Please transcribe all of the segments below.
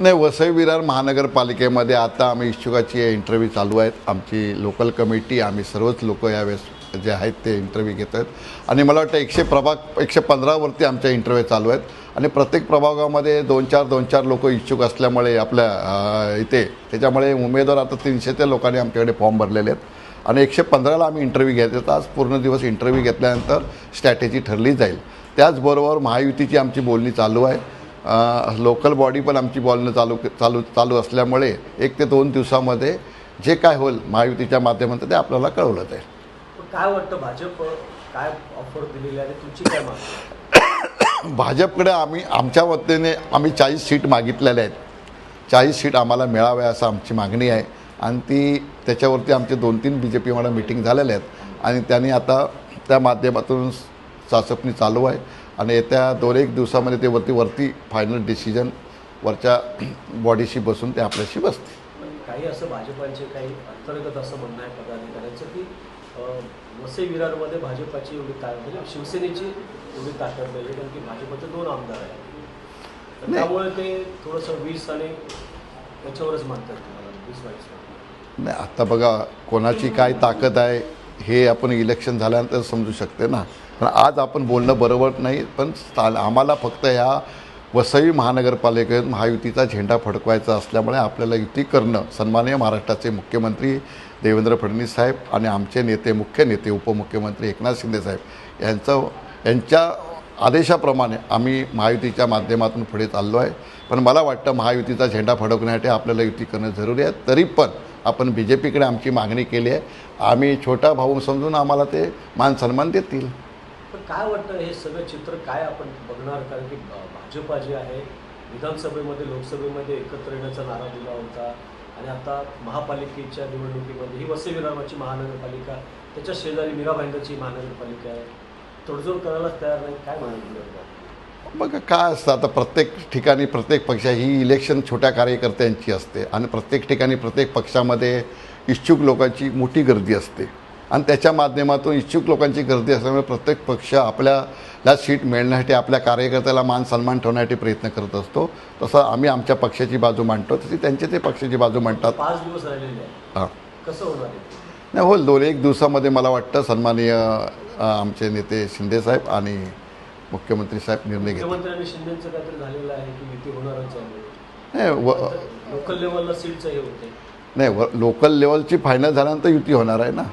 नाही, वसई विरार महानगरपालिकेमध्ये आता आम्ही इच्छुकाची इंटरव्ह्यू चालू आहेत. आमची लोकल कमिटी, आम्ही सर्वच लोक यावेळेस जे आहेत ते इंटरव्ह्यू घेत आहेत. आणि मला वाटतं 115वरती आमच्या इंटरव्ह्यू चालू आहेत. आणि प्रत्येक प्रभागामध्ये 2-4 लोक इच्छुक असल्यामुळे आपल्या इथे त्याच्यामुळे उमेदवार आता 300 लोकांनी आमच्याकडे फॉर्म भरलेले आहेत. आणि 115ला आम्ही इंटरव्ह्यू घेत आहेत. आज पूर्ण दिवस इंटरव्ह्यू घेतल्यानंतर स्ट्रॅटेजी ठरली जाईल. त्याचबरोबर महायुतीची आमची बोलणी चालू आहे. लोकल बॉडी पण आमची बोलणं चालू असल्यामुळे 1 ते 2 दिवसामध्ये जे काय होईल महायुतीच्या माध्यमातून ते आपल्याला कळवलं जाईल. काय वाटतं, भाजप काय ऑफर दिलेली आहे, तुमची काय मागणी? भाजपकडे आमच्या वतीने 40 सीट मागितलेल्या आहेत. 40 सीट आम्हाला मिळाव्या असं आमची मागणी आहे. आणि त्याच्यावरती आमचे 2-3 BJP मला मिटिंग झालेल्या आहेत. आणि त्यांनी आता त्या माध्यमातून चाचपणी चालू आहे. आणि येत्या 2-1 दिवसामध्ये ते वरती फायनल डिसिजन वरच्या बॉडीशी बसून ते आपल्याशी बसते. काही असं भाजपाचे काही अंतर्गत असं म्हणणं आहे पदाधिकाऱ्यांचं की वसई विरारमध्ये भाजपाची एवढी म्हणजे शिवसेनेची एवढी ताकद नाही, कारण की भाजपचे 2 आमदार आहेत. त्यामुळे ते थोडंसं 20 आणि त्याच्यावरच मानतात तुम्हाला 20-22. नाही, आता बघा कोणाची काय ताकद आहे हे आपण इलेक्शन झाल्यानंतर समजू शकते ना. पण आज आपण बोलणं बरोबर नाही. पण आम्हाला फक्त ह्या वसई महानगरपालिकेत महायुतीचा झेंडा फडकवायचा असल्यामुळे आपल्याला युती करणं, सन्माननीय महाराष्ट्राचे मुख्यमंत्री देवेंद्र फडणवीस साहेब आणि आमचे नेते, मुख्य नेते उपमुख्यमंत्री एकनाथ शिंदे साहेब यांच्या आदेशाप्रमाणे आम्ही महायुतीच्या माध्यमातून पुढे चाललो आहे. पण मला वाटतं महायुतीचा झेंडा फडकण्यासाठी आपल्याला युती करणं जरुरी आहे. तरी पण आपण BJPकडे आमची मागणी केली आहे. आम्ही छोटा भाऊ समजून आम्हाला ते मान सन्मान देतील. पण काय वाटतं हे सगळं चित्र काय आपण बघणार, कारण की भाजपा जी आहे विधानसभेमध्ये लोकसभेमध्ये एकत्र येण्याचा नारा दिला होता. आणि आता महापालिकेच्या निवडणुकीमध्ये ही वसई विरारची महानगरपालिका, त्याच्या शेजारी मीरा भाईंदरची महानगरपालिका आहे, तडजोड करायलाच तयार नाही. काय म्हणाल? बघा काय असतं, आता प्रत्येक ठिकाणी प्रत्येक पक्ष ही इलेक्शन छोट्या कार्यकर्त्यांची असते. आणि प्रत्येक ठिकाणी प्रत्येक पक्षामध्ये इच्छुक लोकांची मोठी गर्दी असते. आणि त्याच्या माध्यमातून इच्छुक लोकांची गर्दी असल्यामुळे प्रत्येक पक्ष आपल्याला सीट मिळण्यासाठी आपल्या कार्यकर्त्याला मान सन्मान ठेवण्यासाठी प्रयत्न करत असतो. तसं आम्ही आमच्या पक्षाची बाजू मांडतो, तशी त्यांचे ते पक्षाची बाजू मांडतात. 5 दिवस राहिलेले आहे. हां, कसं होणार आहे? नाही होईल 2-1 दिवसामध्ये. मला वाटतं सन्माननीय आमचे नेते शिंदेसाहेब आणि मुख्यमंत्री साहेब निर्णय घेतील. मुख्यमंत्र्यांनी शिंदेचं काहीतरी झालेलं आहे की युती होणारच आहे. नाही, लोकल लेवलला सीटचं हे होते. नाही, लोकल लेवलची फायनल झाल्यानंतर युती होणार आहे ना.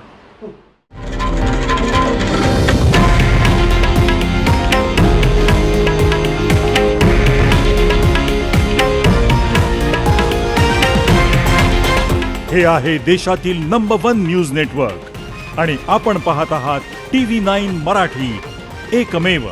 हे आहे देशातील नंबर 1 न्यूज नेटवर्क आणि आपण पाहत आहात TV9 मराठी, एकमेव.